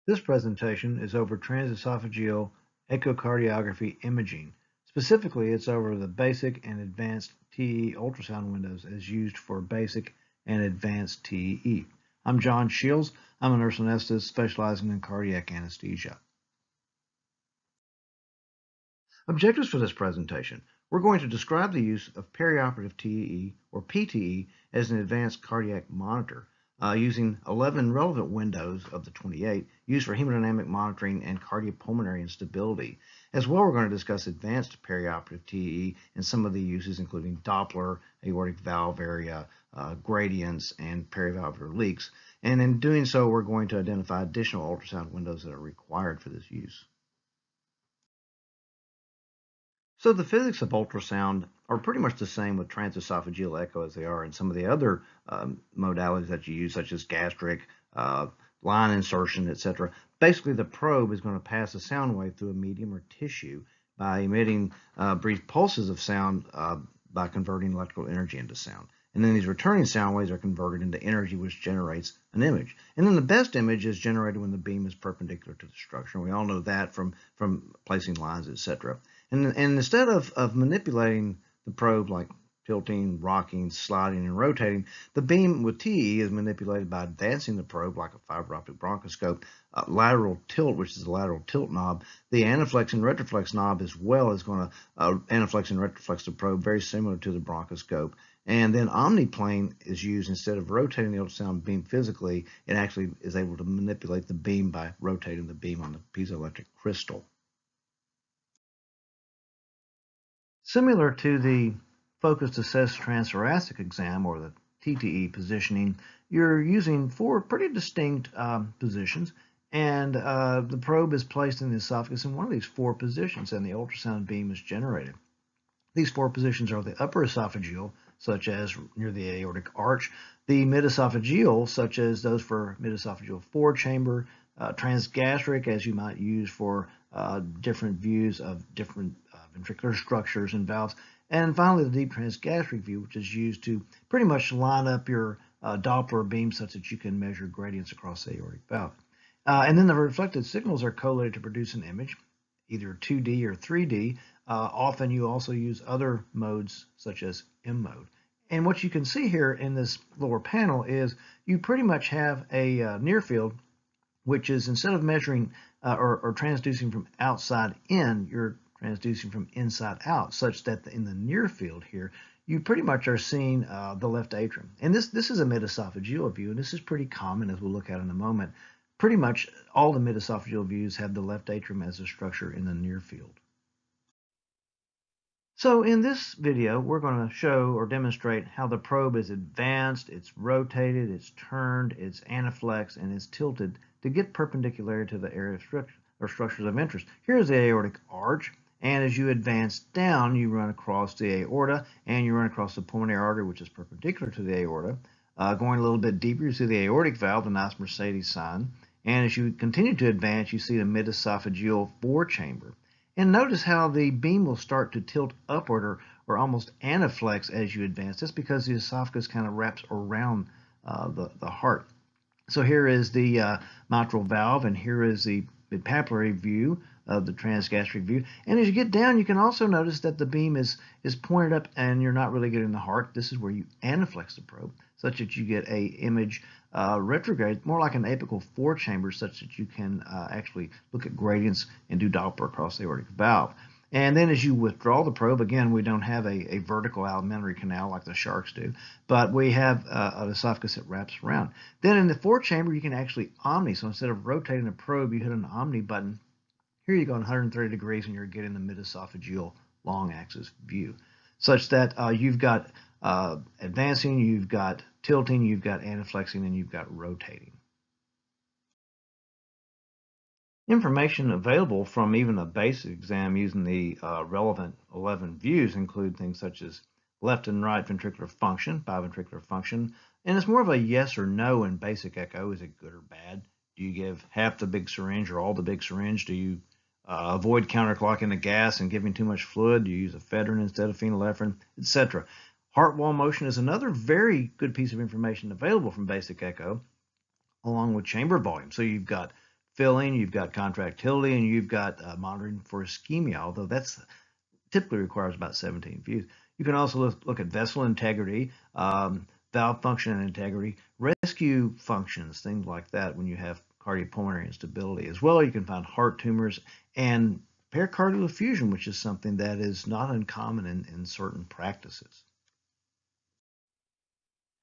This presentation is over transesophageal echocardiography imaging. Specifically, it's over the basic and advanced TEE ultrasound windows as used for basic and advanced TEE. I'm John Shields. I'm a nurse anesthetist specializing in cardiac anesthesia. Objectives for this presentation. We're going to describe the use of perioperative TEE or PTE as an advanced cardiac monitor using 11 relevant windows of the 28 used for hemodynamic monitoring and cardiopulmonary instability. As well, we're going to discuss advanced perioperative TEE and some of the uses including Doppler, aortic valve area, gradients, and perivalvular leaks. And in doing so, we're going to identify additional ultrasound windows that are required for this use. So the physics of ultrasound are pretty much the same with transesophageal echo as they are in some of the other modalities that you use, such as gastric, line insertion, etc. Basically, the probe is going to pass a sound wave through a medium or tissue by emitting brief pulses of sound by converting electrical energy into sound. And then these returning sound waves are converted into energy, which generates an image. And then the best image is generated when the beam is perpendicular to the structure. And we all know that from placing lines, etc. And instead of manipulating the probe like tilting, rocking, sliding, and rotating, the beam with TE is manipulated by advancing the probe like a fiber optic bronchoscope, lateral tilt, which is the lateral tilt knob. The anaflex and retroflex knob as well is going to anaflex and retroflex the probe, very similar to the bronchoscope. And then omniplane is used instead of rotating the ultrasound beam physically. It actually is able to manipulate the beam by rotating the beam on the piezoelectric crystal. Similar to the focused assessed transthoracic exam or the TTE positioning, you're using four pretty distinct positions, and the probe is placed in the esophagus in one of these four positions, and the ultrasound beam is generated. These four positions are the upper esophageal, such as near the aortic arch, the mid-esophageal, such as those for mid-esophageal four-chamber, transgastric, as you might use for different views of different ventricular structures and valves, and finally the deep transgastric view, which is used to pretty much line up your Doppler beam such that you can measure gradients across the aortic valve. And then the reflected signals are collated to produce an image, either 2D or 3D. Often you also use other modes such as M mode. And what you can see here in this lower panel is you pretty much have a near field, which is instead of measuring or transducing from outside in, you're transducing from inside out, such that in the near field here, you pretty much are seeing the left atrium. And this is a mid-esophageal view, and this is pretty common as we'll look at in a moment. Pretty much all the mid-esophageal views have the left atrium as a structure in the near field. So in this video, we're going to show or demonstrate how the probe is advanced, it's rotated, it's turned, it's anaflexed, and it's tilted to get perpendicular to the area of structures of interest. Here's the aortic arch, and as you advance down, you run across the aorta, and you run across the pulmonary artery, which is perpendicular to the aorta. Going a little bit deeper, you see the aortic valve, the nice Mercedes sign. And as you continue to advance, you see the mid-esophageal four-chamber. And notice how the beam will start to tilt upward or almost anaflex as you advance. That's because the esophagus kind of wraps around the heart. So here is the mitral valve, and here is the mid-papillary view of the transgastric view. And as you get down, you can also notice that the beam is pointed up and you're not really getting the heart. This is where you anaflex the probe, such that you get a image retrograde, more like an apical four-chamber, such that you can actually look at gradients and do Doppler across the aortic valve. And then as you withdraw the probe, again, we don't have a vertical alimentary canal like the sharks do, but we have an esophagus that wraps around. Then in the four-chamber, you can actually omni. So instead of rotating the probe, you hit an omni button. Here you go 130 degrees and you're getting the mid-esophageal long axis view, such that you've got advancing, you've got tilting, you've got anaflexing, and you've got rotating. Information available from even a basic exam using the relevant 11 views include things such as left and right ventricular function, biventricular function, and it's more of a yes or no in basic echo. Is it good or bad? Do you give half the big syringe or all the big syringe? Do you avoid counterclocking the gas and giving too much fluid? Do you use ephedrine instead of phenylephrine, etc.? Heart wall motion is another very good piece of information available from basic echo, along with chamber volume. So you've got filling, you've got contractility, and you've got monitoring for ischemia, although that's typically requires about 17 views. You can also look at vessel integrity, valve function and integrity, rescue functions, things like that when you have cardiopulmonary instability. As well, you can find heart tumors and pericardial effusion, which is something that is not uncommon in certain practices.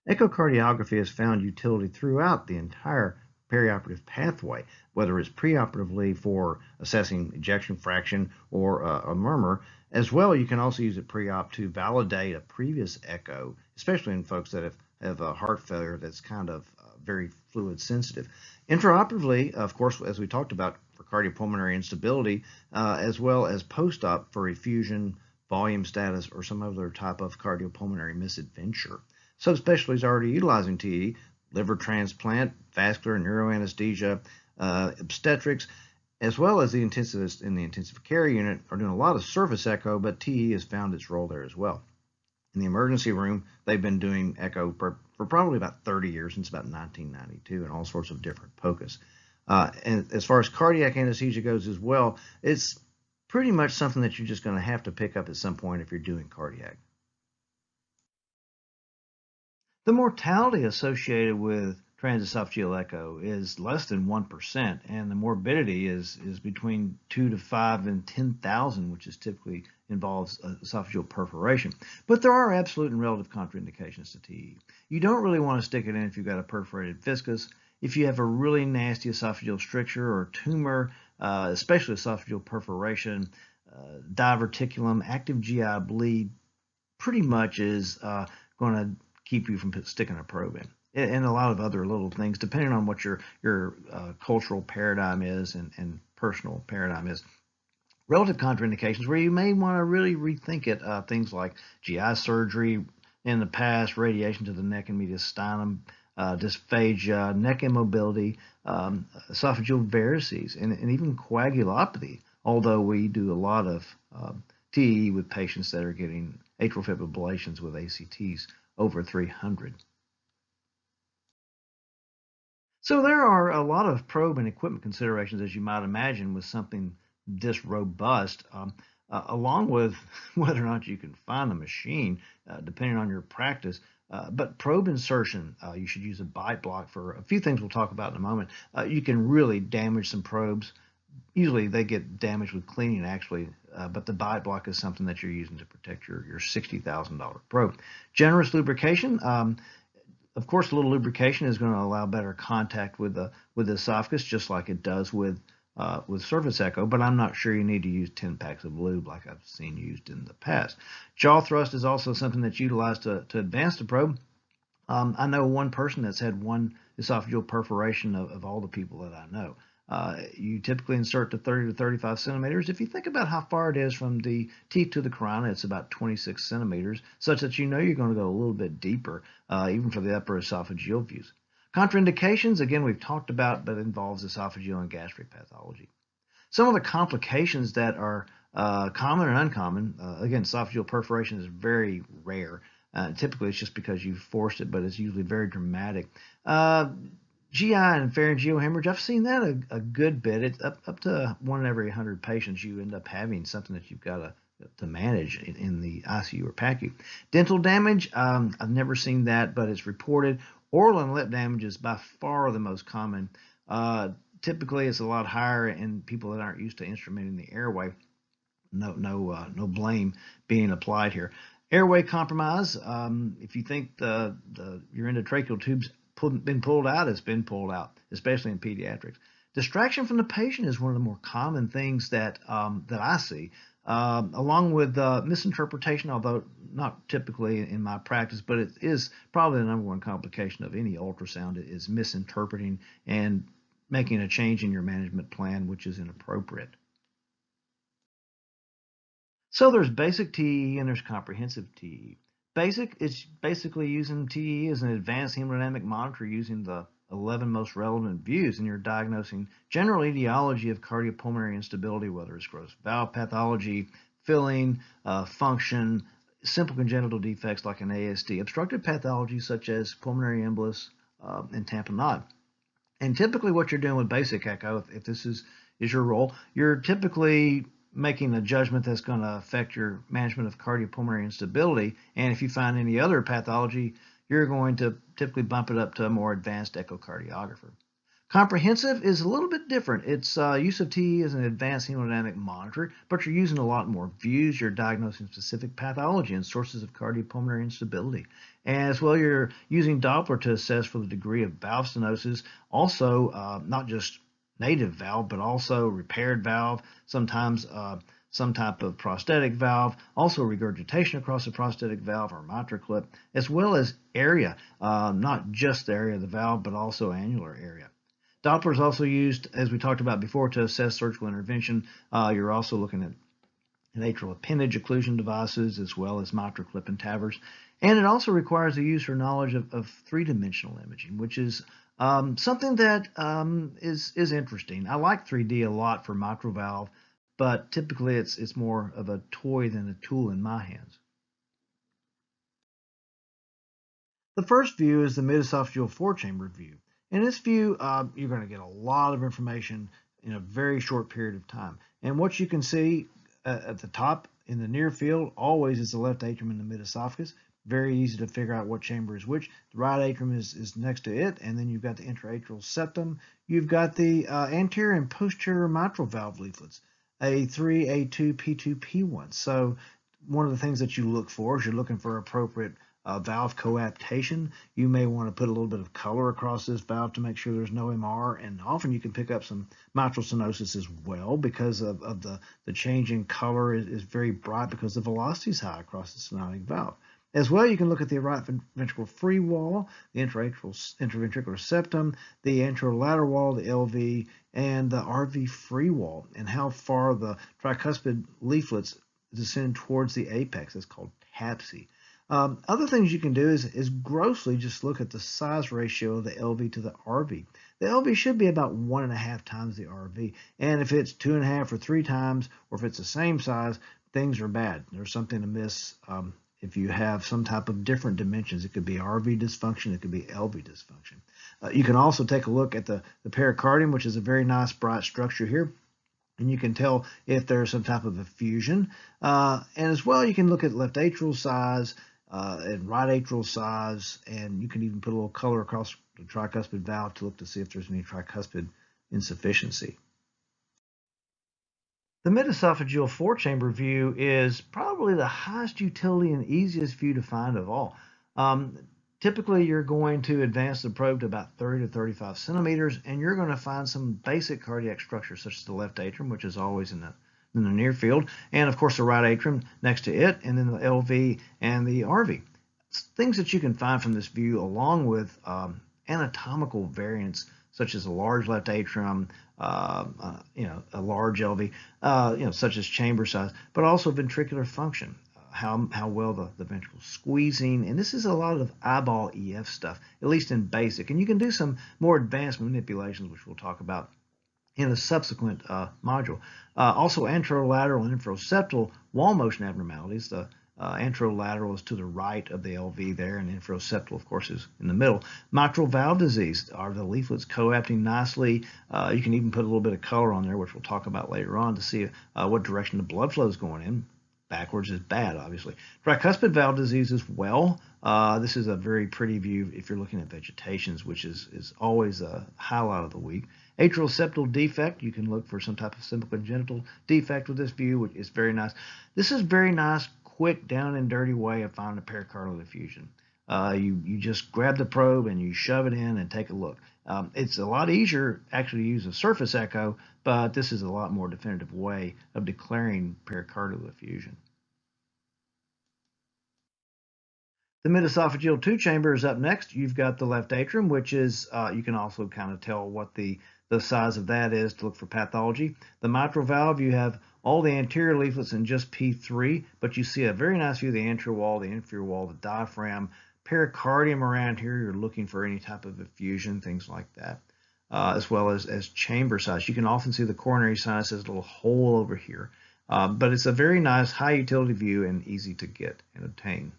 Echocardiography has found utility throughout the entire perioperative pathway, whether it's preoperatively for assessing ejection fraction or a murmur. As well, you can also use it pre-op to validate a previous echo, especially in folks that have a heart failure that's kind of very fluid sensitive. Intraoperatively, of course, as we talked about, for cardiopulmonary instability, as well as post-op for effusion, volume status, or some other type of cardiopulmonary misadventure. Subspecialties already utilizing TE: liver transplant, vascular and neuroanesthesia, obstetrics, as well as the intensivists in the intensive care unit are doing a lot of surface echo, but TE has found its role there as well. In the emergency room, they've been doing echo for probably about 30 years, since about 1992, and all sorts of different POCUS. And as far as cardiac anesthesia goes as well, it's pretty much something that you're just going to have to pick up at some point if you're doing cardiac. The mortality associated with transesophageal echo is less than 1%, and the morbidity is between 2 to 5 and 10,000, which is typically involves esophageal perforation. But there are absolute and relative contraindications to TE. You don't really want to stick it in if you've got a perforated viscus, if you have a really nasty esophageal stricture or tumor, especially esophageal perforation, diverticulum, active GI bleed, pretty much is going to keep you from sticking a probe in, and a lot of other little things, depending on what your cultural paradigm is and personal paradigm is. Relative contraindications, where you may want to really rethink it, things like GI surgery in the past, radiation to the neck and mediastinum, dysphagia, neck immobility, esophageal varices, and even coagulopathy, although we do a lot of TE with patients that are getting atrial fibrillations with ACTs over 300. So there are a lot of probe and equipment considerations, as you might imagine, with something this robust, along with whether or not you can find a machine, depending on your practice. But probe insertion, you should use a bite block for a few things we'll talk about in a moment. You can really damage some probes. Usually they get damaged with cleaning, actually, but the bite block is something that you're using to protect your $60,000 probe. Generous lubrication. Of course, a little lubrication is going to allow better contact with the esophagus, just like it does with surface echo, but I'm not sure you need to use 10 packs of lube like I've seen used in the past. Jaw thrust is also something that's utilized to advance the probe. I know one person that's had one esophageal perforation of all the people that I know. You typically insert to 30 to 35 centimeters. If you think about how far it is from the teeth to the carina, it's about 26 centimeters, such that you know you're going to go a little bit deeper, even for the upper esophageal views. Contraindications, again, we've talked about, but involves esophageal and gastric pathology. Some of the complications that are common and uncommon, again, esophageal perforation is very rare. Typically, it's just because you forced it, but it's usually very dramatic. GI and pharyngeal hemorrhage, I've seen that a good bit. It's up to 1 in every 100 patients you end up having something that you've got to manage in the ICU or PACU. Dental damage, I've never seen that, but it's reported. Oral and lip damage is by far the most common. Typically, it's a lot higher in people that aren't used to instrumenting the airway. No blame being applied here. Airway compromise, if you think your endotracheal tube's been pulled out, it's been pulled out, especially in pediatrics. Distraction from the patient is one of the more common things that I see, along with misinterpretation, although not typically in my practice, but it is probably the number one complication of any ultrasound is misinterpreting and making a change in your management plan, which is inappropriate. So there's basic TE and there's comprehensive TE. Basic is basically using TE as an advanced hemodynamic monitor using the 11 most relevant views, and you're diagnosing general etiology of cardiopulmonary instability, whether it's gross valve pathology, filling, function, simple congenital defects like an ASD, obstructive pathology such as pulmonary embolus and tamponade. And typically what you're doing with basic echo, if this is your role, you're typically making a judgment that's going to affect your management of cardiopulmonary instability. And if you find any other pathology, you're going to typically bump it up to a more advanced echocardiographer. Comprehensive is a little bit different. Its use of TE is an advanced hemodynamic monitor, but you're using a lot more views. You're diagnosing specific pathology and sources of cardiopulmonary instability. As well, you're using Doppler to assess for the degree of valve stenosis, also not just native valve, but also repaired valve, sometimes some type of prosthetic valve, also regurgitation across the prosthetic valve or mitral clip, as well as area, not just the area of the valve, but also annular area. Doppler is also used, as we talked about before, to assess surgical intervention. You're also looking at atrial appendage occlusion devices as well as mitral clip and TAVRs. And it also requires the use or knowledge of three-dimensional imaging, which is something that is interesting. I like 3D a lot for mitral valve, but typically it's more of a toy than a tool in my hands. The first view is the mid-esophageal four-chamber view. In this view, you're going to get a lot of information in a very short period of time. And what you can see at the top in the near field always is the left atrium and the mid-esophagus. Very easy to figure out what chamber is which. The right atrium is next to it, and then you've got the intraatrial septum. You've got the anterior and posterior mitral valve leaflets, A3, A2, P2, P1. So one of the things that you look for is you're looking for appropriate valve coaptation. You may want to put a little bit of color across this valve to make sure there's no MR, and often you can pick up some mitral stenosis as well because of the change in color is very bright because the velocity is high across the stenotic valve. As well, you can look at the right ventricle free wall, the interventricular septum, the anterolateral wall, the LV, and the RV free wall, and how far the tricuspid leaflets descend towards the apex. That's called TAPSE. Other things you can do is grossly just look at the size ratio of the LV to the RV. The LV should be about 1.5 times the RV, and if it's 2.5 or 3 times, or if it's the same size, things are bad. There's something amiss. If you have some type of different dimensions, it could be RV dysfunction, it could be LV dysfunction. You can also take a look at the pericardium, which is a very nice bright structure here. And you can tell if there's some type of effusion. And as well, you can look at left atrial size and right atrial size, and you can even put a little color across the tricuspid valve to look to see if there's any tricuspid insufficiency. The mid-esophageal four-chamber view is probably the highest utility and easiest view to find of all. Typically, you're going to advance the probe to about 30 to 35 centimeters, and you're going to find some basic cardiac structures, such as the left atrium, which is always in the near field, and of course the right atrium next to it, and then the LV and the RV. Things that you can find from this view, along with anatomical variants, such as a large left atrium, a large LV, such as chamber size, but also ventricular function. How well the ventricle's squeezing, and this is a lot of eyeball EF stuff, at least in basic. And you can do some more advanced manipulations, which we'll talk about in a subsequent module. Also, anterolateral and infroseptal wall motion abnormalities. The anterolateral is to the right of the LV there, and infroseptal, of course, is in the middle. Mitral valve disease. Are the leaflets coapting nicely? You can even put a little bit of color on there, which we'll talk about later on, to see what direction the blood flow is going in. Backwards is bad, obviously. Tricuspid valve disease as well. This is a very pretty view if you're looking at vegetations, which is always a highlight of the week. Atrial septal defect, you can look for some type of simple congenital defect with this view, which is very nice. This is very nice, quick, down and dirty way of finding a pericardial effusion. You just grab the probe and you shove it in and take a look. It's a lot easier actually to use a surface echo, but this is a lot more definitive way of declaring pericardial effusion. The mid-esophageal two-chamber is up next. You've got the left atrium, which is, you can also kind of tell what the size of that is to look for pathology. The mitral valve, you have all the anterior leaflets in just P3, but you see a very nice view of the anterior wall, the inferior wall, the diaphragm, pericardium around here. You're looking for any type of effusion, things like that, as well as chamber size. You can often see the coronary sinus as a little hole over here, but it's a very nice high utility view and easy to get and obtain.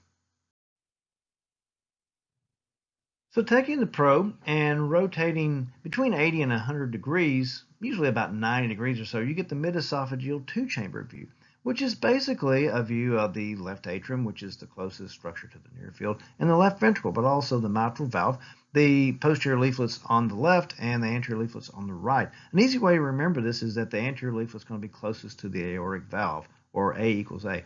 So taking the probe and rotating between 80 and 100 degrees, usually about 90 degrees or so, you get the mid-esophageal two-chamber view, which is basically a view of the left atrium, which is the closest structure to the near field, and the left ventricle, but also the mitral valve, the posterior leaflets on the left and the anterior leaflets on the right. An easy way to remember this is that the anterior leaflet is going to be closest to the aortic valve, or A equals A.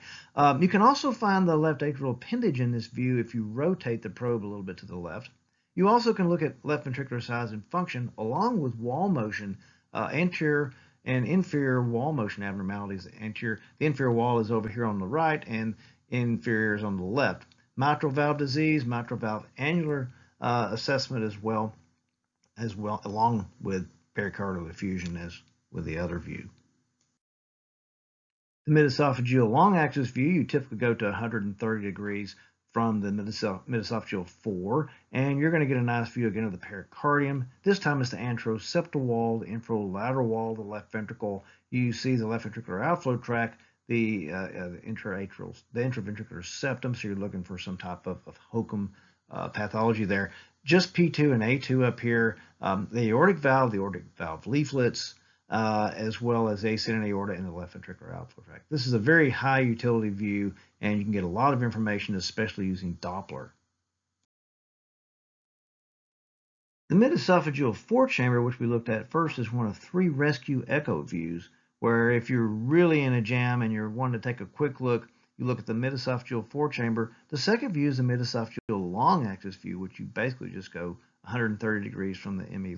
You can also find the left atrial appendage in this view if you rotate the probe a little bit to the left. You also can look at left ventricular size and function along with wall motion, anterior and inferior wall motion abnormalities. The inferior wall is over here on the right and inferior is on the left. Mitral valve disease, mitral valve annular assessment as well, along with pericardial effusion as with the other view. The mid-esophageal long axis view, you typically go to 130 degrees from the mid-esophageal 4, and you're going to get a nice view again of the pericardium. This time it's the anteroseptal wall, the infralateral wall, the left ventricle. You see the left ventricular outflow tract, the intraventricular septum, so you're looking for some type of HOCM pathology there. Just P2 and A2 up here, the aortic valve leaflets, as well as ascending aorta in the left ventricular outflow tract. This is a very high utility view, and you can get a lot of information, especially using Doppler. The mid-esophageal four-chamber, which we looked at first, is one of 3 rescue echo views, where if you're really in a jam and you're wanting to take a quick look, you look at the mid-esophageal four-chamber. The second view is the mid-esophageal long axis view, which you basically just go 130 degrees from the ME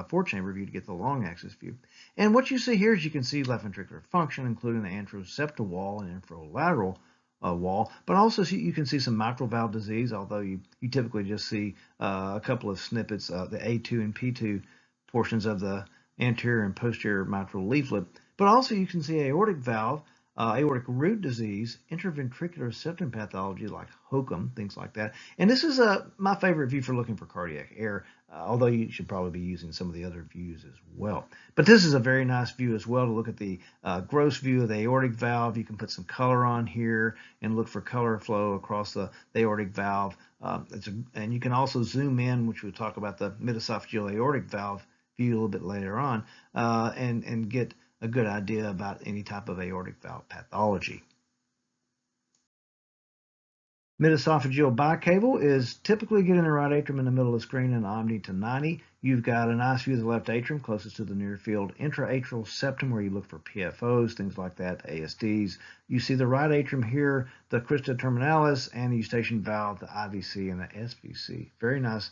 four-chamber view to get the long axis view. And what you see here is you can see left ventricular function, including the anteroseptal wall and infralateral wall, but also you can see some mitral valve disease, although you typically just see a couple of snippets of the A2 and P2 portions of the anterior and posterior mitral leaflet. But also you can see aortic valve, aortic root disease, intraventricular septum pathology like HOCM, things like that. And this is my favorite view for looking for cardiac error, although you should probably be using some of the other views as well. But this is a very nice view as well to look at the gross view of the aortic valve. You can put some color on here and look for color flow across the aortic valve. And you can also zoom in, which we'll talk about the mid-esophageal aortic valve view a little bit later on, and get a good idea about any type of aortic valve pathology. Mid-esophageal bicable is typically getting the right atrium in the middle of the screen and omni to 90. You've got a nice view of the left atrium closest to the near field intraatrial septum where you look for PFOs, things like that, ASDs. You see the right atrium here, the crista terminalis and the eustachian valve, the IVC and the SVC. Very nice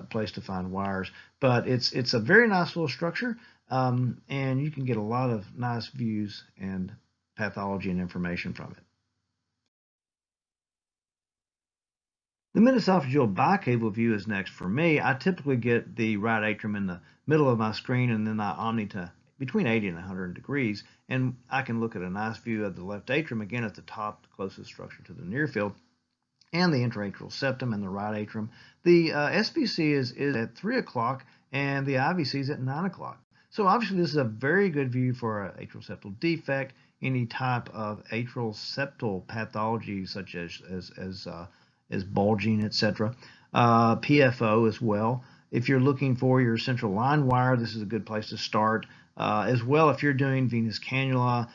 place to find wires, but it's a very nice little structure, and you can get a lot of nice views and pathology and information from it. The mid-esophageal bicable view is next for me. I typically get the right atrium in the middle of my screen, and then I omni to between 80 and 100 degrees, and I can look at a nice view of the left atrium again at the top, the closest structure to the near field, and the intraatrial septum and the right atrium. The SVC is at 3 o'clock, and the IVC is at 9 o'clock. So obviously this is a very good view for an atrial septal defect, any type of atrial septal pathology such as bulging, etc. PFO as well. If you're looking for your central line wire, this is a good place to start. As well, if you're doing venous cannula,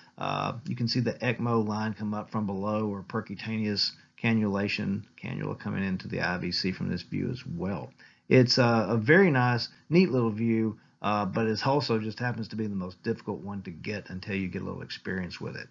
you can see the ECMO line come up from below, or percutaneous cannula coming into the IVC from this view as well. It's a very nice, neat little view, but it also just happens to be the most difficult one to get until you get a little experience with it.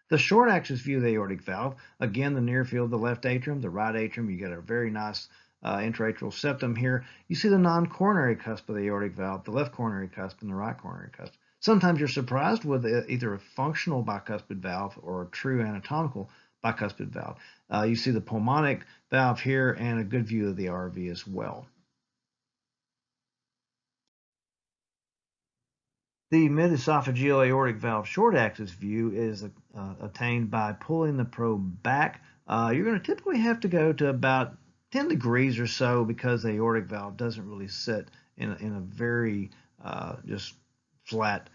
The short axis view of the aortic valve, again, the near field, the left atrium, the right atrium, you get a very nice intraatrial septum here. You see the non-coronary cusp of the aortic valve, the left coronary cusp and the right coronary cusp. Sometimes you're surprised with either a functional bicuspid valve or a true anatomical bicuspid valve. You see the pulmonic valve here and a good view of the RV as well. The mid-esophageal aortic valve short axis view is attained by pulling the probe back. You're going to typically have to go to about 10 degrees or so because the aortic valve doesn't really sit in a very just flat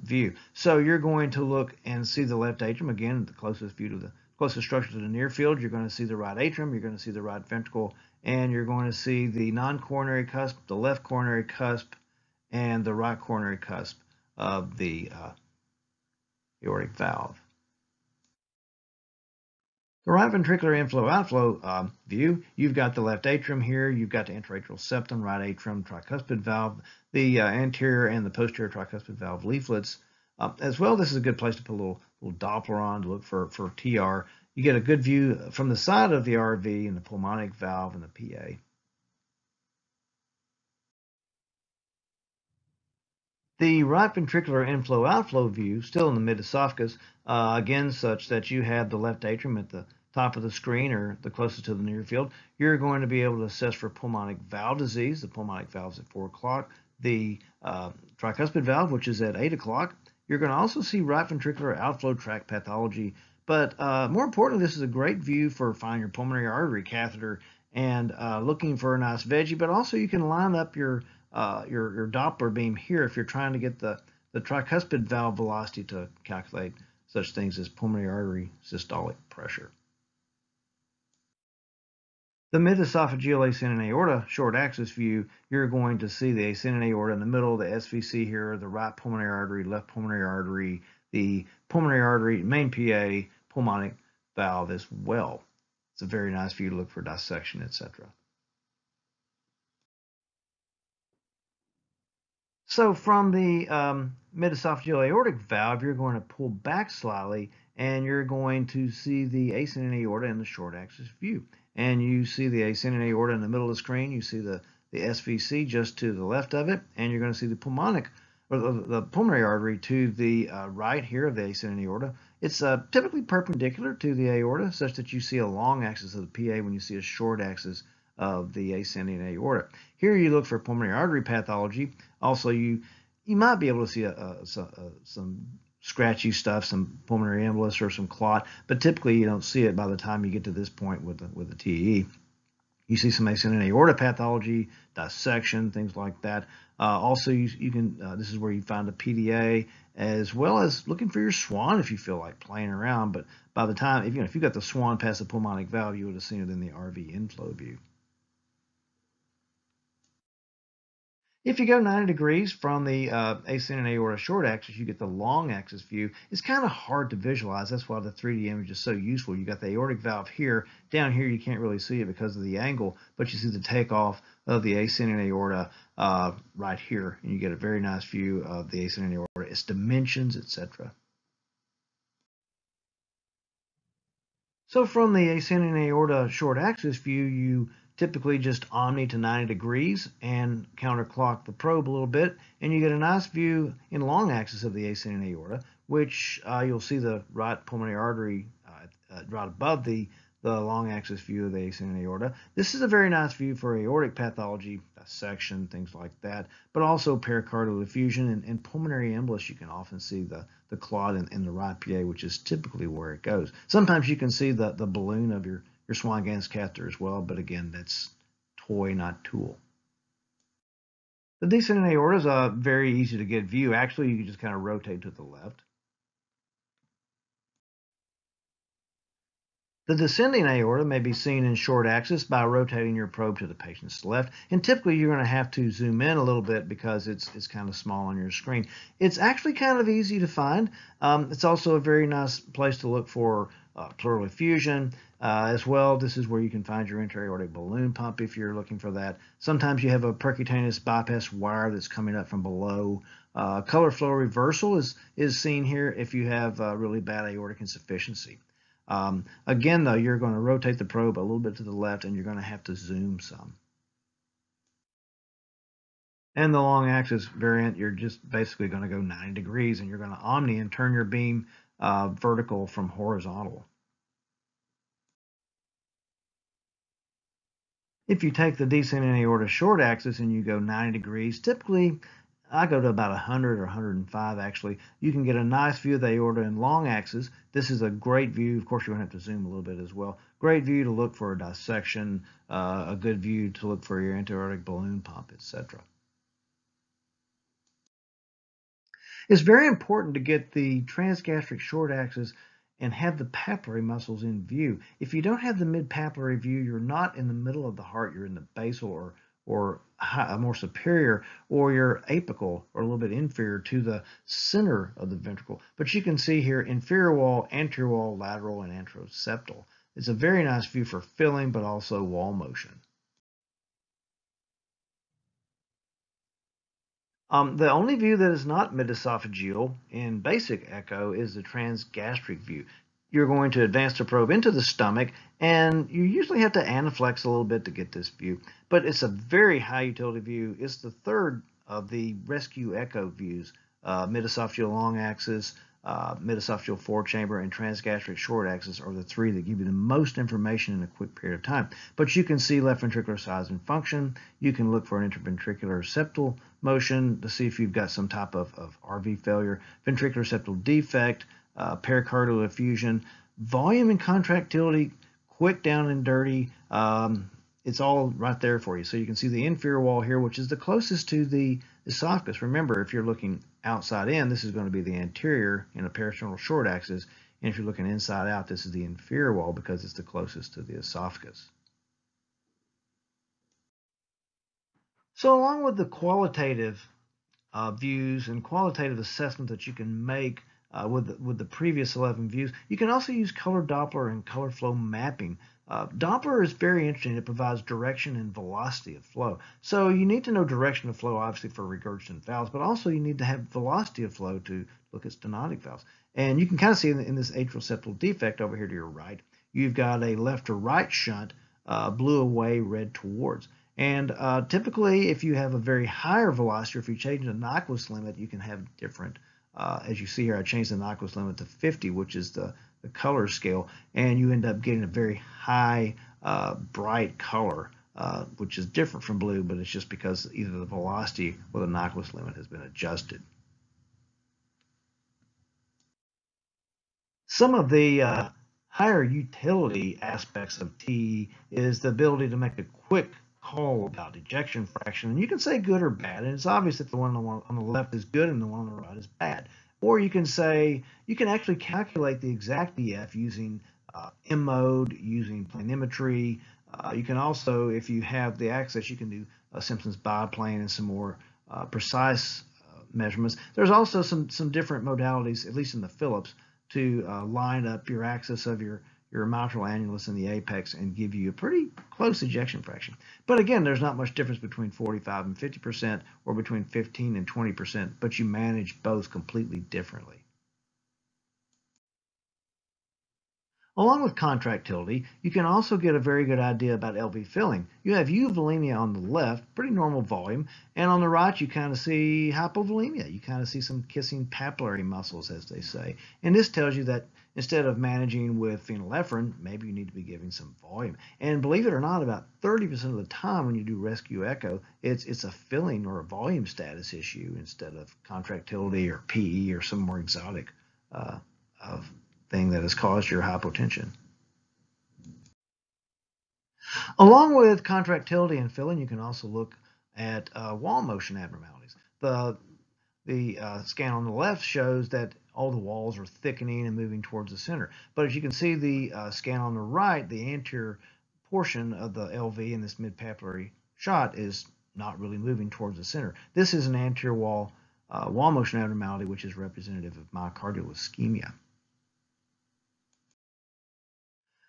view. So you're going to look and see the left atrium, again, the closest view to the closest structure to the near field, you're going to see the right atrium, you're going to see the right ventricle, and you're going to see the non-coronary cusp, the left coronary cusp, and the right coronary cusp of the aortic valve. The right ventricular inflow-outflow view, you've got the left atrium here, you've got the interatrial septum, right atrium, tricuspid valve, the anterior and the posterior tricuspid valve leaflets. As well, this is a good place to put a little Doppler on to look for TR. You get a good view from the side of the RV and the pulmonic valve and the PA. The right ventricular inflow-outflow view, still in the mid-esophagus, again, such that you have the left atrium at the top of the screen or the closest to the near field, you're going to be able to assess for pulmonic valve disease. The pulmonic valve is at 4 o'clock. The tricuspid valve, which is at 8 o'clock. You're going to also see right ventricular outflow tract pathology. But more importantly, this is a great view for finding your pulmonary artery catheter and looking for a nice veggie, but also you can line up your Doppler beam here if you're trying to get the tricuspid valve velocity to calculate such things as pulmonary artery systolic pressure. The mid-esophageal ascending aorta short axis view, you're going to see the ascending aorta in the middle, the SVC here, the right pulmonary artery, left pulmonary artery, the pulmonary artery, main PA, pulmonic valve as well. It's a very nice view to look for dissection, etc. So from the mid-esophageal aortic valve, you're going to pull back slightly, and you're going to see the ascending aorta in the short axis view. And you see the ascending aorta in the middle of the screen. You see the SVC just to the left of it, and you're going to see the pulmonic or the pulmonary artery to the right here of the ascending aorta. It's typically perpendicular to the aorta, such that you see a long axis of the PA when you see a short axis of the ascending aorta. Here you look for pulmonary artery pathology. Also, you might be able to see some scratchy stuff, some pulmonary embolus or some clot, but typically you don't see it by the time you get to this point with the TE. You see some ascending aorta pathology, dissection, things like that. Also, you can this is where you find a PDA, as well as looking for your swan if you feel like playing around. But by the time, if you got the swan past the pulmonic valve, you would have seen it in the RV inflow view. If you go 90 degrees from the ascending aorta short axis, you get the long axis view. It's kind of hard to visualize. That's why the 3D image is so useful. You got the aortic valve here. Down here, you can't really see it because of the angle, but you see the takeoff of the ascending aorta right here, and you get a very nice view of the ascending aorta, its dimensions, etc. So from the ascending aorta short axis view, you typically just omni to 90 degrees and counterclock the probe a little bit, and you get a nice view in long axis of the ascending aorta, which you'll see the right pulmonary artery right above the long axis view of the ascending aorta. This is a very nice view for aortic pathology, dissection, things like that, but also pericardial effusion and pulmonary embolus. You can often see the clot in the right PA, which is typically where it goes. Sometimes you can see the balloon of your Swan-Ganz catheter as well, but again, that's toy, not tool. The descending aorta is a very easy to get view. Actually, you can just kind of rotate to the left. The descending aorta may be seen in short axis by rotating your probe to the patient's left, and typically you're going to have to zoom in a little bit because it's kind of small on your screen. It's actually kind of easy to find. It's also a very nice place to look for pleural effusion as well. This is where you can find your intra-aortic balloon pump if you're looking for that. Sometimes you have a percutaneous bypass wire that's coming up from below. Color flow reversal is seen here if you have really bad aortic insufficiency. Again, though, you're going to rotate the probe a little bit to the left, and you're going to have to zoom some. And the long axis variant, you're just basically going to go 90 degrees, and you're going to omni and turn your beam vertical from horizontal. If you take the descending aorta short axis and you go 90 degrees, typically I go to about 100 or 105 actually. You can get a nice view of the aorta in long axis. This is a great view. Of course, you're going to have to zoom a little bit as well. Great view to look for a dissection, a good view to look for your intra-aortic balloon pump, etc. It's very important to get the transgastric short axis and have the papillary muscles in view. If you don't have the mid-papillary view, you're not in the middle of the heart, you're in the basal or more superior, or you're apical or a little bit inferior to the center of the ventricle. But you can see here inferior wall, anterior wall, lateral, and anteroseptal. It's a very nice view for filling, but also wall motion. The only view that is not mid-esophageal in basic echo is the transgastric view. You're going to advance the probe into the stomach, and you usually have to anaflex a little bit to get this view, but it's a very high utility view. It's the third of the rescue echo views, mid-esophageal long axis, mid-esophageal four-chamber, and transgastric short axis are the three that give you the most information in a quick period of time. But you can see left ventricular size and function. You can look for an interventricular septal motion to see if you've got some type of RV failure, ventricular septal defect, pericardial effusion, volume and contractility, quick down and dirty. It's all right there for you. So you can see the inferior wall here, which is the closest to the esophagus. Remember, if you're looking outside in, this is going to be the anterior in a peristernal short axis. And if you're looking inside out, this is the inferior wall because it's the closest to the esophagus. So along with the qualitative views and qualitative assessment that you can make with the previous 11 views, you can also use color Doppler and color flow mapping. Doppler is very interesting. It provides direction and velocity of flow. So you need to know direction of flow, obviously, for regurgitant valves, but also you need to have velocity of flow to look at stenotic valves. And you can kind of see in this atrial septal defect over here to your right, you've got a left to right shunt, blue away, red towards. And typically, if you have a very higher velocity, or if you change the Nyquist limit, you can have different, as you see here, I changed the Nyquist limit to 50, which is the color scale, and you end up getting a very high, bright color, which is different from blue, but it's just because either the velocity or the Nyquist limit has been adjusted. Some of the higher utility aspects of TE is the ability to make a quick call about ejection fraction, and you can say good or bad, and it's obvious that the one on the left is good and the one on the right is bad. Or you can say, you can actually calculate the exact EF using M-mode, using planimetry. You can also, if you have the access, you can do Simpson's biplane and some more precise measurements. There's also some different modalities, at least in the Philips, to line up your axis of your mitral annulus in the apex and give you a pretty close ejection fraction. But again, there's not much difference between 45 and 50% or between 15 and 20%, but you manage both completely differently. Along with contractility, you can also get a very good idea about LV filling. You have euvolemia on the left, pretty normal volume, and on the right you kind of see hypovolemia. You kind of see some kissing papillary muscles, as they say. And this tells you that instead of managing with phenylephrine, maybe you need to be giving some volume. And believe it or not, about 30% of the time when you do rescue echo, it's a filling or a volume status issue instead of contractility or PE or some more exotic thing that has caused your hypotension. Along with contractility and filling, you can also look at wall motion abnormalities. The scan on the left shows that all the walls are thickening and moving towards the center. But as you can see, the scan on the right, the anterior portion of the LV in this mid-papillary shot is not really moving towards the center. This is an anterior wall motion abnormality, which is representative of myocardial ischemia.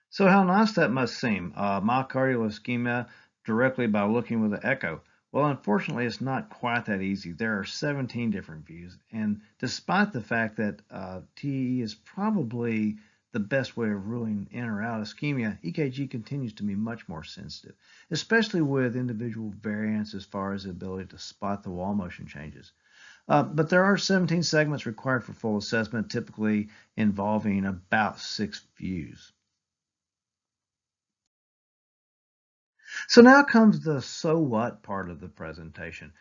So how nice that must seem, myocardial ischemia directly by looking with the echo. Well, unfortunately, it's not quite that easy. There are 17 different views, and despite the fact that TE is probably the best way of ruling in or out ischemia, EKG continues to be much more sensitive, especially with individual variants as far as the ability to spot the wall motion changes. But there are 17 segments required for full assessment, typically involving about 6 views. So now comes the so what part of the presentation.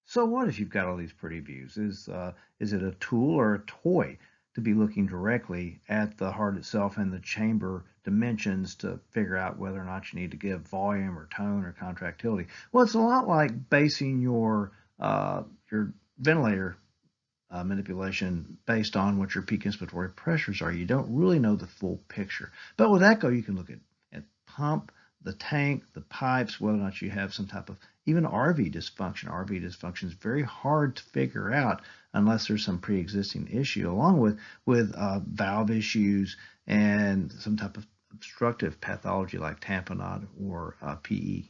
So what if you've got all these pretty views? Is it a tool or a toy to be looking directly at the heart itself and the chamber dimensions to figure out whether or not you need to give volume or tone or contractility? Well, it's a lot like basing your ventilator manipulation based on what your peak inspiratory pressures are. You don't really know the full picture. But with echo, you can look at pump, the tank, the pipes, whether or not you have some type of even RV dysfunction. RV dysfunction is very hard to figure out unless there's some pre-existing issue, along with valve issues and some type of obstructive pathology like tamponade or PE.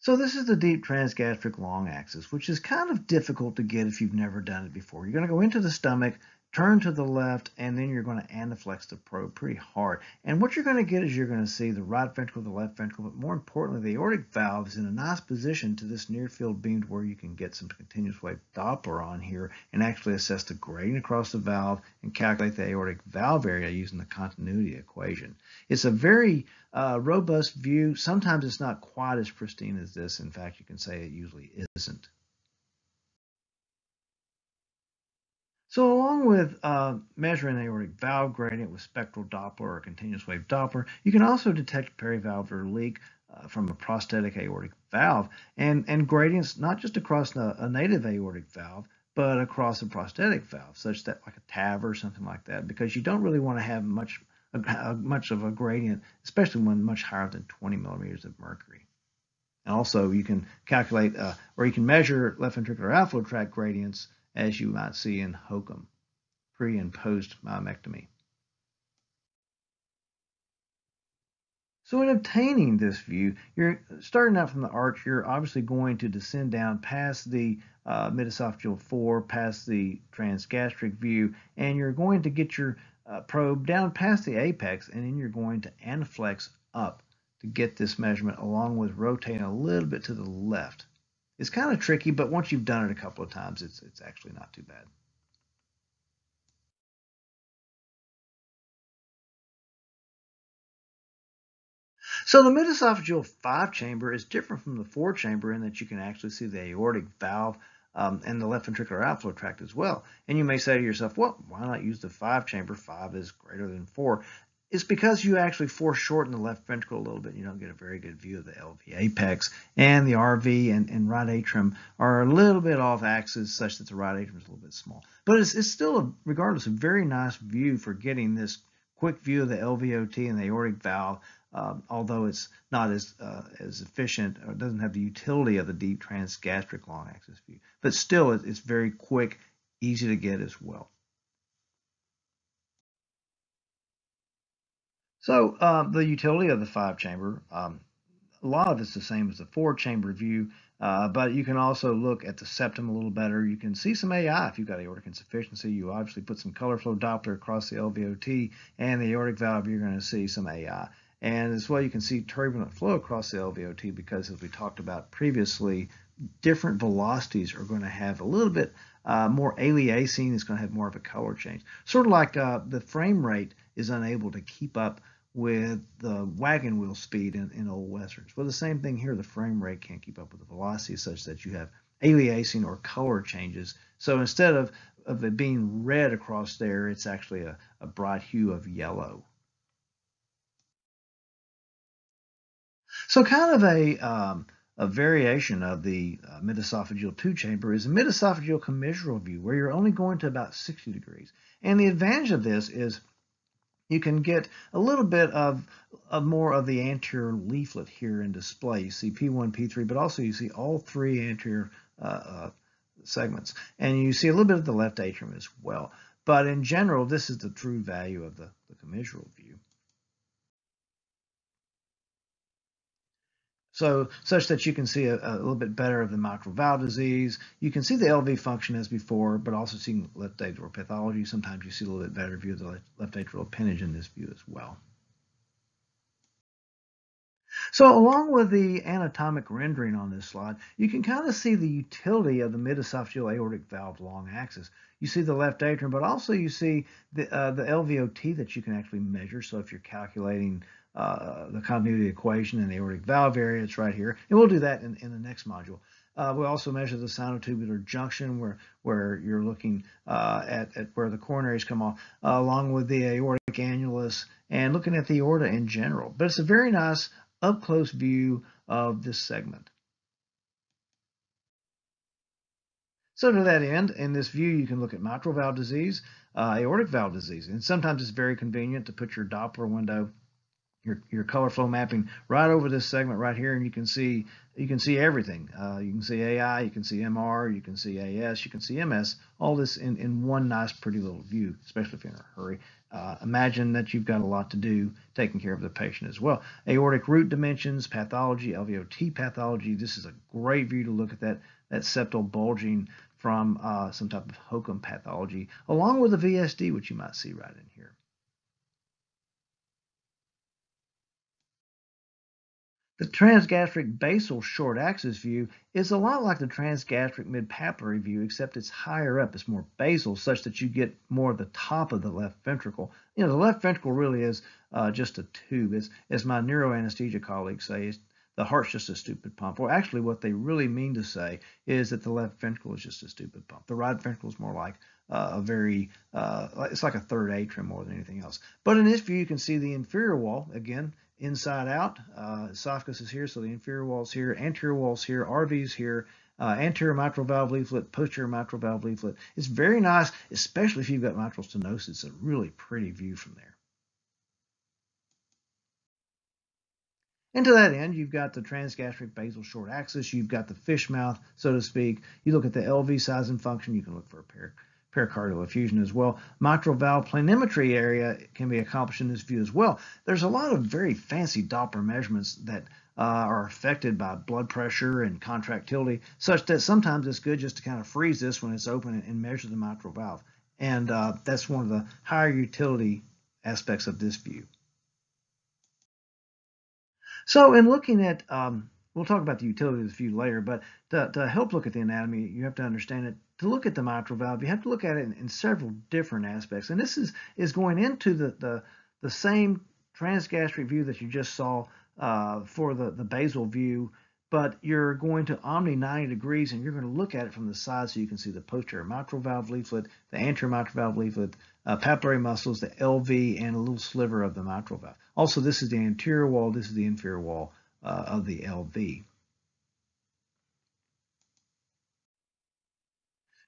So this is the deep transgastric long axis, which is kind of difficult to get if you've never done it before. You're going to go into the stomach, turn to the left, and then you're going to anaflex the probe pretty hard. And what you're going to get is you're going to see the right ventricle, the left ventricle, but more importantly, the aortic valve is in a nice position to this near field beam to where you can get some continuous wave Doppler on here and actually assess the gradient across the valve and calculate the aortic valve area using the continuity equation. It's a very robust view. Sometimes it's not quite as pristine as this. In fact, you can say it usually isn't. So along with measuring the aortic valve gradient with spectral Doppler or continuous wave Doppler, you can also detect perivalvular leak from a prosthetic aortic valve and gradients not just across a native aortic valve, but across a prosthetic valve, such that like a TAV or something like that, because you don't really want to have much of a gradient, especially when much higher than 20 millimeters of mercury. And also you can calculate or you can measure left ventricular outflow tract gradients as you might see in HOCM, pre and post myomectomy. So in obtaining this view, you're starting out from the arch, you're obviously going to descend down past the midesophageal 4, past the transgastric view, and you're going to get your probe down past the apex, and then you're going to anaflex up to get this measurement along with rotating a little bit to the left. It's kind of tricky, but once you've done it a couple of times, it's actually not too bad. So the midesophageal 5 chamber is different from the 4 chamber in that you can actually see the aortic valve and the left ventricular outflow tract as well. And you may say to yourself, well, why not use the 5 chamber? 5 is greater than 4. It's because you actually foreshorten the left ventricle a little bit. You don't get a very good view of the LV apex, and the RV and right atrium are a little bit off axis such that the right atrium is a little bit small. But it's still, regardless, a very nice view for getting this quick view of the LVOT and the aortic valve, although it's not as efficient or doesn't have the utility of the deep transgastric long axis view. But still, it's very quick, easy to get as well. So the utility of the 5 chamber, a lot of it's the same as the 4 chamber view, but you can also look at the septum a little better. You can see some AI if you've got aortic insufficiency. You obviously put some color flow Doppler across the LVOT and the aortic valve, you're going to see some AI. And as well, you can see turbulent flow across the LVOT because, as we talked about previously, different velocities are going to have a little bit more aliasing. It's going to have more of a color change. Sort of like the frame rate is unable to keep up with the wagon wheel speed in old westerns. Well, the same thing here. The frame rate can't keep up with the velocity such that you have aliasing or color changes. So instead of it being red across there, it's actually a bright hue of yellow. So kind of a variation of the midesophageal 2 chamber is a midesophageal commissural view where you're only going to about 60 degrees. And the advantage of this is you can get a little bit of more of the anterior leaflet here in display. You see P1, P3, but also you see all 3 anterior segments. And you see a little bit of the left atrium as well. But in general, this is the true value of the commissural view. So, such that you can see a little bit better of the mitral valve disease. You can see the LV function as before, but also seeing left atrial pathology. Sometimes you see a little bit better view of the left atrial appendage in this view as well. So along with the anatomic rendering on this slide, you can kind of see the utility of the midesophageal aortic valve long axis. You see the left atrium, but also you see the LVOT that you can actually measure. So if you're calculating the continuity equation and the aortic valve area, it's right here. And we'll do that in the next module. We also measure the sinotubular junction where you're looking at where the coronaries come off, along with the aortic annulus and looking at the aorta in general. But it's a very nice up-close view of this segment. So to that end, in this view, you can look at mitral valve disease, aortic valve disease, and sometimes it's very convenient to put your Doppler window, your color flow mapping right over this segment right here, and you can see everything. You can see AI, you can see MR, you can see AS, you can see MS, all this in one nice, pretty little view, especially if you're in a hurry. Imagine that you've got a lot to do taking care of the patient as well. Aortic root dimensions, pathology, LVOT pathology. This is a great view to look at that septal bulging from some type of HOCM pathology, along with a VSD, which you might see right in here. The transgastric basal short axis view is a lot like the transgastric mid-papillary view, except it's higher up. It's more basal, such that you get more of the top of the left ventricle. The left ventricle really is just a tube. As my neuroanesthesia colleagues say, the heart's just a stupid pump. Well, actually, what they really mean to say is that the left ventricle is just a stupid pump. The right ventricle is more like it's like a third atrium more than anything else. But in this view, you can see the inferior wall, again, inside out. Esophagus is here, so the inferior wall's here, anterior wall's here, RV's here, anterior mitral valve leaflet, posterior mitral valve leaflet. It's very nice, especially if you've got mitral stenosis. It's a really pretty view from there. And to that end, you've got the transgastric basal short axis, you've got the fish mouth, so to speak. You look at the LV size and function, you can look for a pericardial effusion as well. Mitral valve planimetry area can be accomplished in this view as well. There's a lot of very fancy Doppler measurements that are affected by blood pressure and contractility, such that sometimes it's good just to kind of freeze this when it's open and measure the mitral valve. And that's one of the higher utility aspects of this view. So in looking at, we'll talk about the utility of this view later, but to help look at the anatomy, you have to understand it. To look at the mitral valve, you have to look at it in several different aspects. And this is going into the same transgastric view that you just saw for the basal view, but you're going to omni 90 degrees, and you're going to look at it from the side so you can see the posterior mitral valve leaflet, the anterior mitral valve leaflet, papillary muscles, the LV, and a little sliver of the mitral valve. Also, this is the anterior wall, this is the inferior wall of the LV.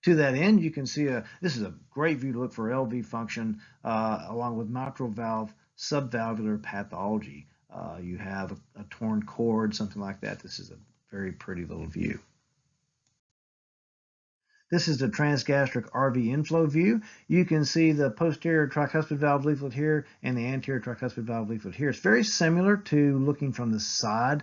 To that end, you can see this is a great view to look for LV function along with mitral valve subvalvular pathology. You have a torn cord, something like that. This is a very pretty little view. This is the transgastric RV inflow view. You can see the posterior tricuspid valve leaflet here and the anterior tricuspid valve leaflet here. It's very similar to looking from the side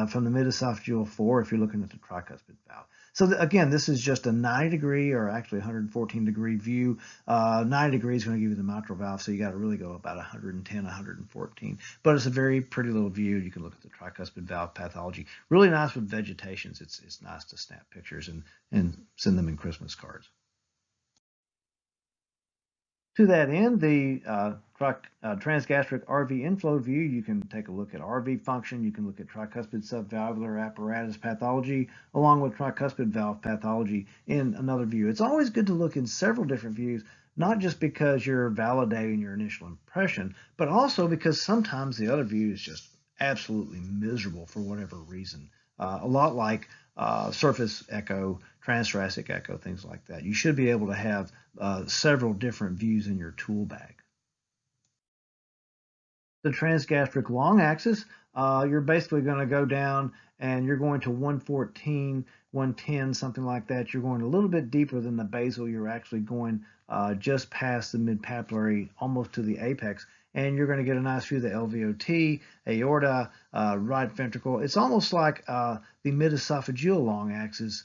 from the mid-esophageal 4 if you're looking at the tricuspid valve. So again, this is just a 90 degree or actually 114 degree view. 90 degrees is going to give you the mitral valve, so you got to really go about 110, 114. But it's a very pretty little view. You can look at the tricuspid valve pathology. Really nice with vegetations. It's nice to snap pictures and send them in Christmas cards. To that end, the transgastric RV inflow view, you can take a look at RV function, you can look at tricuspid subvalvular apparatus pathology, along with tricuspid valve pathology in another view. It's always good to look in several different views, not just because you're validating your initial impression, but also because sometimes the other view is just absolutely miserable for whatever reason. A lot like surface echo, transthoracic echo, things like that. You should be able to have several different views in your tool bag. The transgastric long axis, you're basically going to go down and you're going to 114, 110, something like that. You're going a little bit deeper than the basal. You're actually going just past the mid-papillary, almost to the apex. And you're going to get a nice view of the LVOT, aorta, right ventricle. It's almost like the mid-esophageal long axis,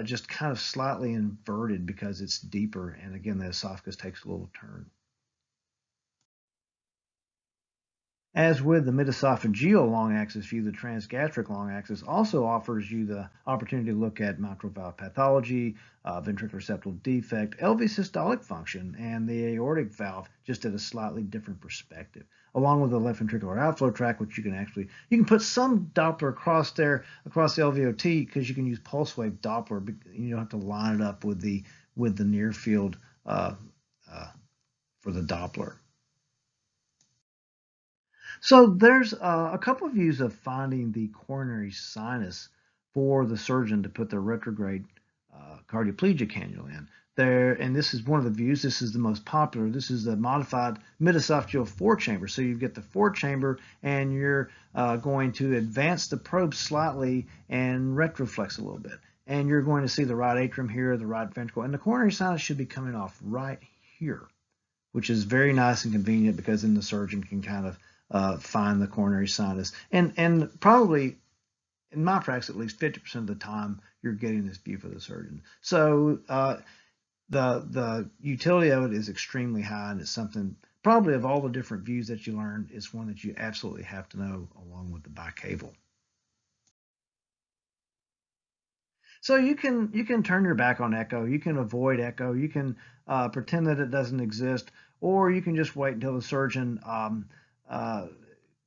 just kind of slightly inverted because it's deeper. And again, the esophagus takes a little turn. As with the mid-esophageal long axis view, the transgastric long axis also offers you the opportunity to look at mitral valve pathology, ventricular septal defect, LV systolic function, and the aortic valve just at a slightly different perspective, along with the left ventricular outflow tract, which you can put some Doppler across there, across the LVOT, because you can use pulse wave Doppler. You don't have to line it up with the near field for the Doppler. So there's a couple of views of finding the coronary sinus for the surgeon to put their retrograde cardioplegia cannula in there. And this is one of the views. This is the most popular. This is the modified mid-esophageal four-chamber. So you get the four-chamber, and you're going to advance the probe slightly and retroflex a little bit. And you're going to see the right atrium here, the right ventricle, and the coronary sinus should be coming off right here, which is very nice and convenient because then the surgeon can kind of find the coronary sinus. And probably, in my practice, at least 50% of the time, you're getting this view for the surgeon. So the utility of it is extremely high, and it's something, probably of all the different views that you learn, it's one that you absolutely have to know along with the bicaval. So you can turn your back on echo, you can avoid echo, you can pretend that it doesn't exist, or you can just wait until the surgeon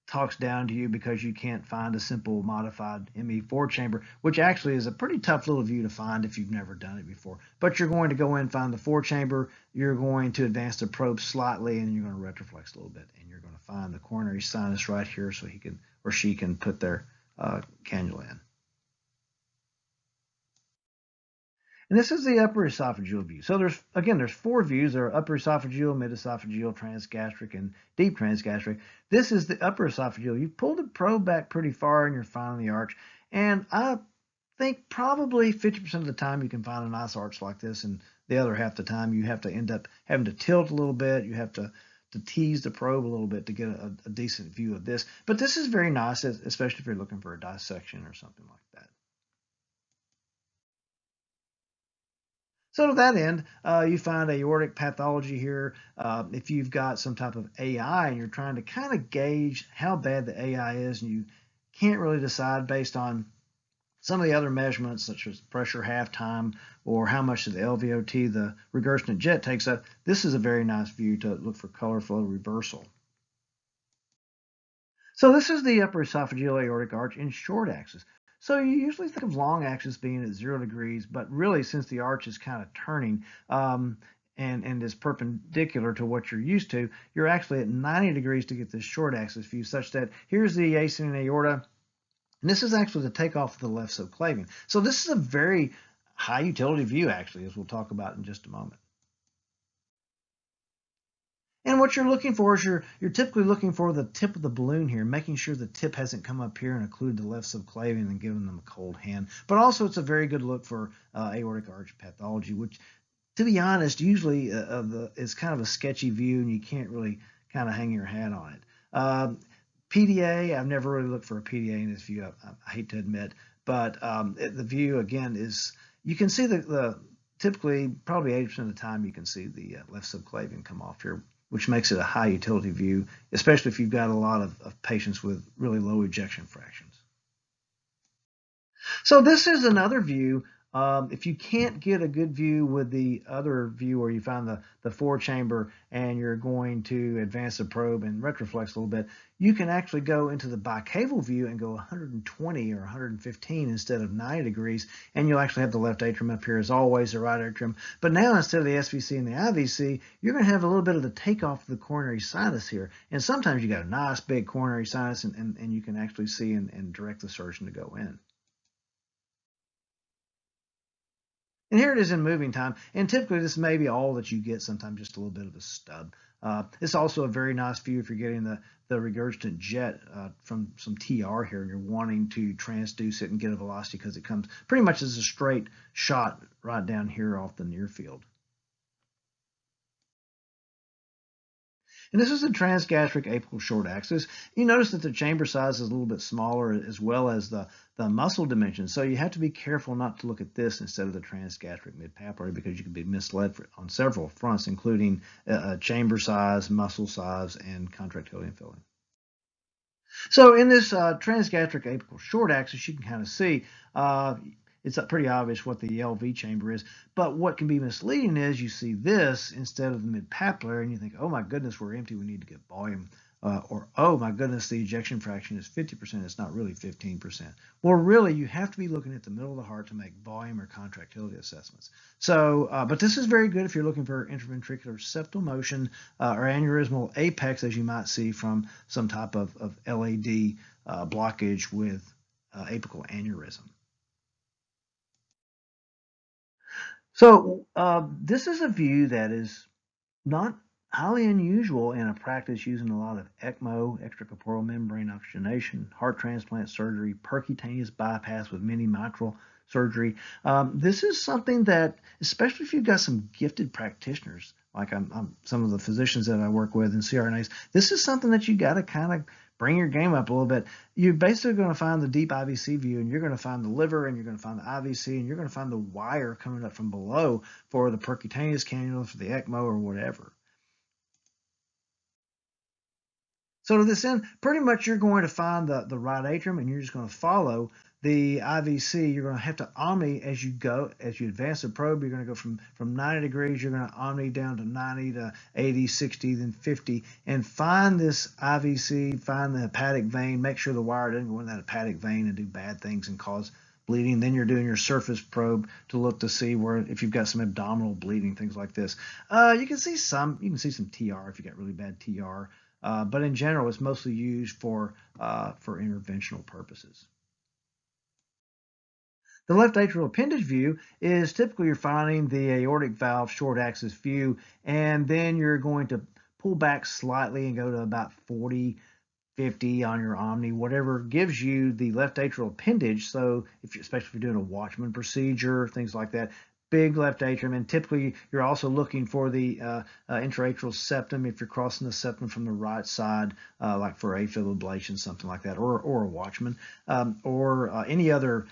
talks down to you because you can't find a simple modified ME4 chamber, which actually is a pretty tough little view to find if you've never done it before. But you're going to go in, find the four chamber, you're going to advance the probe slightly, and you're going to retroflex a little bit, and you're going to find the coronary sinus right here so he can or she can put their cannula in. And this is the upper esophageal view. So there's four views. There are upper esophageal, mid-esophageal, transgastric, and deep transgastric. This is the upper esophageal. You pull the probe back pretty far and you're finding the arch. And I think probably 50% of the time you can find a nice arch like this, and the other half the time you have to end up having to tilt a little bit. You have to tease the probe a little bit to get a decent view of this. But this is very nice, especially if you're looking for a dissection or something like that. So to that end, you find aortic pathology here. If you've got some type of AI and you're trying to kind of gauge how bad the AI is, and you can't really decide based on some of the other measurements, such as pressure half time or how much of the LVOT the regurgitant jet takes up, this is a very nice view to look for color flow reversal. So this is the upper esophageal aortic arch in short axis. So you usually think of long axis being at 0 degrees, but really, since the arch is kind of turning and is perpendicular to what you're used to, you're actually at 90 degrees to get this short axis view, such that here's the ascending aorta, and this is actually the takeoff of the left subclavian. So this is a very high utility view, actually, as we'll talk about in just a moment. And what you're looking for is you're typically looking for the tip of the balloon here, making sure the tip hasn't come up here and occluded the left subclavian and given them a cold hand. But also, it's a very good look for aortic arch pathology, which, to be honest, usually is kind of a sketchy view, and you can't really kind of hang your hat on it. PDA, I've never really looked for a PDA in this view, I hate to admit, but the view, again, is, you can see the typically, probably 80% of the time, you can see the left subclavian come off here, which makes it a high utility view, especially if you've got a lot of patients with really low ejection fractions. So this is another view. If you can't get a good view with the other view where you find the four chamber and you're going to advance the probe and retroflex a little bit, you can actually go into the bicaval view and go 120 or 115 instead of 90 degrees, and you'll actually have the left atrium up here as always, the right atrium. But now, instead of the SVC and the IVC, you're going to have a little bit of the takeoff of the coronary sinus here. And sometimes you got a nice big coronary sinus, and you can actually see and direct the surgeon to go in. And here it is in moving time. And typically this may be all that you get, sometimes just a little bit of a stub. It's also a very nice view if you're getting the regurgitant jet from some TR here and you're wanting to transduce it and get a velocity, because it comes pretty much as a straight shot right down here off the near field. And this is the transgastric apical short axis. You notice that the chamber size is a little bit smaller, as well as the muscle dimensions. So you have to be careful not to look at this instead of the transgastric midpapillary, because you can be misled on several fronts, including chamber size, muscle size, and contractility and filling. So in this transgastric apical short axis, you can kind of see it's pretty obvious what the LV chamber is, but what can be misleading is you see this instead of the mid-papillary, and you think, oh my goodness, we're empty, we need to get volume, or oh my goodness, the ejection fraction is 50%, it's not really 15%. Well, really, you have to be looking at the middle of the heart to make volume or contractility assessments. So, but this is very good if you're looking for interventricular septal motion or aneurysmal apex, as you might see from some type of LAD blockage with apical aneurysm. So this is a view that is not highly unusual in a practice using a lot of ECMO, extracorporeal membrane oxygenation, heart transplant surgery, percutaneous bypass with mini mitral surgery. This is something that, especially if you've got some gifted practitioners, like some of the physicians that I work with in CRNAs, this is something that you got to kind of bring your game up a little bit. You're basically going to find the deep IVC view, and you're going to find the liver, and you're going to find the IVC, and you're going to find the wire coming up from below for the percutaneous cannula, for the ECMO, or whatever. So to this end, pretty much you're going to find the right atrium, and you're just going to follow the IVC. You're going to have to omni as you go. As you advance the probe, you're going to go from 90 degrees, you're going to omni down to 90 to 80, 60, then 50, and find this IVC, find the hepatic vein, make sure the wire doesn't go in that hepatic vein and do bad things and cause bleeding. Then you're doing your surface probe to look to see where, if you've got some abdominal bleeding, things like this. You can see some TR if you got really bad TR. But in general, it's mostly used for interventional purposes. The left atrial appendage view is typically you're finding the aortic valve short axis view, and then you're going to pull back slightly and go to about 40, 50 on your Omni, whatever gives you the left atrial appendage. So especially if you're doing a Watchman procedure, things like that, big left atrium, and typically you're also looking for the intraatrial septum if you're crossing the septum from the right side, like for AFib ablation, something like that, or a Watchman, or any other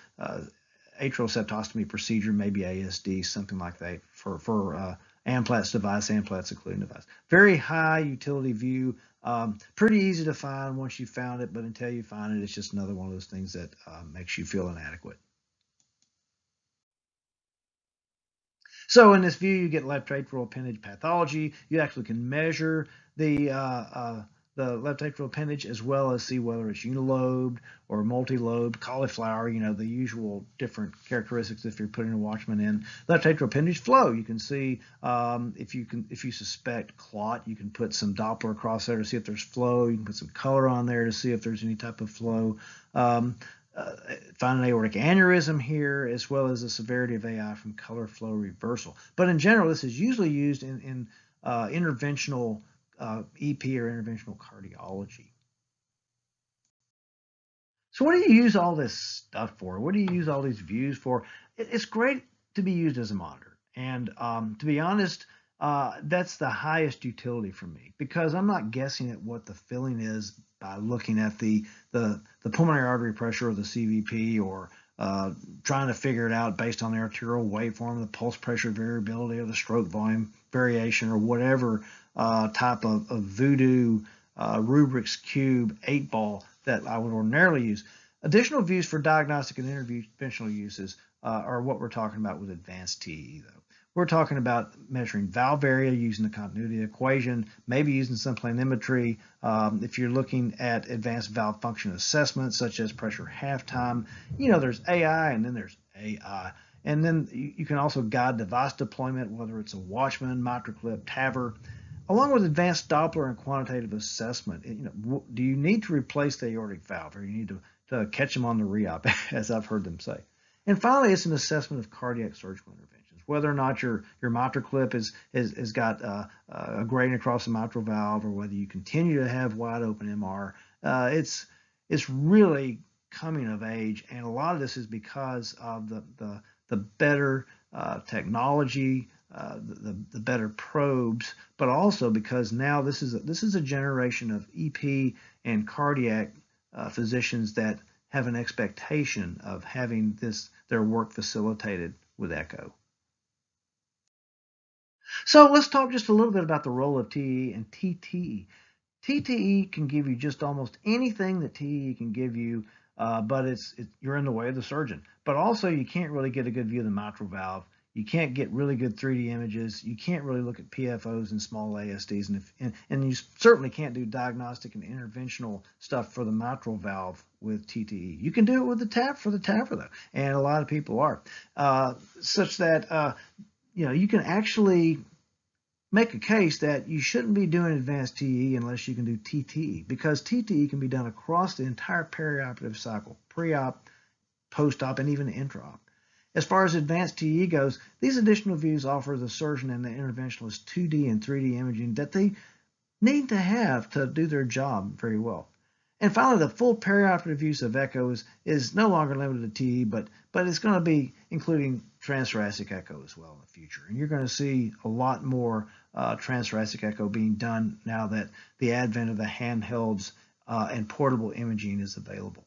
atrial septostomy procedure, maybe ASD, something like that, for Amplat's device, Amplat's occluding device. Very high utility view, pretty easy to find once you found it, but until you find it, it's just another one of those things that makes you feel inadequate. So in this view, you get left atrial appendage pathology. You actually can measure the left atrial appendage as well as see whether it's unilobed or multilobed, cauliflower, the usual different characteristics if you're putting a Watchman in. Left atrial appendage flow, you can see if you suspect clot, you can put some Doppler across there to see if there's flow. You can put some color on there to see if there's any type of flow. Find an aortic aneurysm here, as well as the severity of AI from color flow reversal. But in general, this is usually used in interventional EP or interventional cardiology. So what do you use all this stuff for? What do you use all these views for? It's great to be used as a monitor. And to be honest, that's the highest utility for me, because I'm not guessing at what the filling is by looking at the pulmonary artery pressure or the CVP, or trying to figure it out based on the arterial waveform, the pulse pressure variability, or the stroke volume variation, or whatever type of voodoo Rubrik's Cube 8-ball that I would ordinarily use. Additional views for diagnostic and interventional uses are what we're talking about with advanced TE, though. We're talking about measuring valve area using the continuity equation, maybe using some planimetry. If you're looking at advanced valve function assessment, such as pressure halftime, there's AI and then there's AI. And then you can also guide device deployment, whether it's a Watchman, MitraClip, TAVR, along with advanced Doppler and quantitative assessment. Do you need to replace the aortic valve, or you need to catch them on the re-op, as I've heard them say? And finally, it's an assessment of cardiac surgical interventions, whether or not your MitraClip has got a gradient across the mitral valve, or whether you continue to have wide open MR. It's really coming of age, and a lot of this is because of the better technology, the better probes, but also because now this is a generation of EP and cardiac physicians that have an expectation of having their work facilitated with echo. So let's talk just a little bit about the role of TE and TTE. TTE can give you just almost anything that TE can give you, but you're in the way of the surgeon. But also, you can't really get a good view of the mitral valve. You can't get really good 3D images. You can't really look at PFOs and small ASDs, and you certainly can't do diagnostic and interventional stuff for the mitral valve with TTE. You can do it with the TAVR though, and a lot of people are, such that you can actually make a case that you shouldn't be doing advanced TE unless you can do TTE, because TTE can be done across the entire perioperative cycle, pre-op, post-op, and even intra-op. As far as advanced TE goes, these additional views offer the surgeon and the interventionalist 2D and 3D imaging that they need to have to do their job very well. And finally, the full perioperative use of echo is no longer limited to TE, but it's going to be including transthoracic echo as well in the future. And you're going to see a lot more transthoracic echo being done now that the advent of the handhelds and portable imaging is available.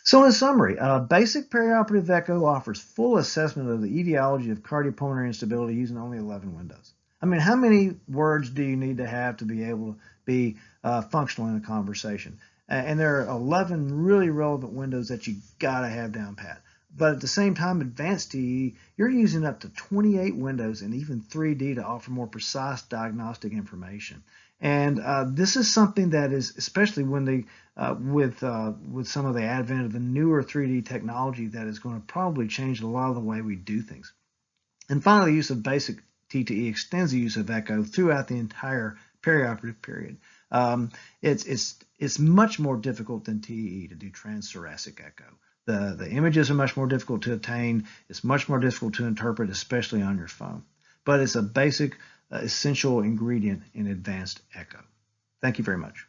So in summary, basic perioperative echo offers full assessment of the etiology of cardiopulmonary instability using only 11 windows. I mean, how many words do you need to have to be able to be functional in a conversation? And there are 11 really relevant windows that you gotta have down pat. But at the same time, advanced TE, you're using up to 28 windows and even 3D to offer more precise diagnostic information. And this is something that is, especially when they, with some of the advent of the newer 3D technology, that is going to probably change a lot of the way we do things. And finally, the use of basic TTE extends the use of echo throughout the entire perioperative period. It's much more difficult than TE to do transthoracic echo. The images are much more difficult to obtain. It's much more difficult to interpret, especially on your phone. But it's a basic, essential ingredient in advanced echo. Thank you very much.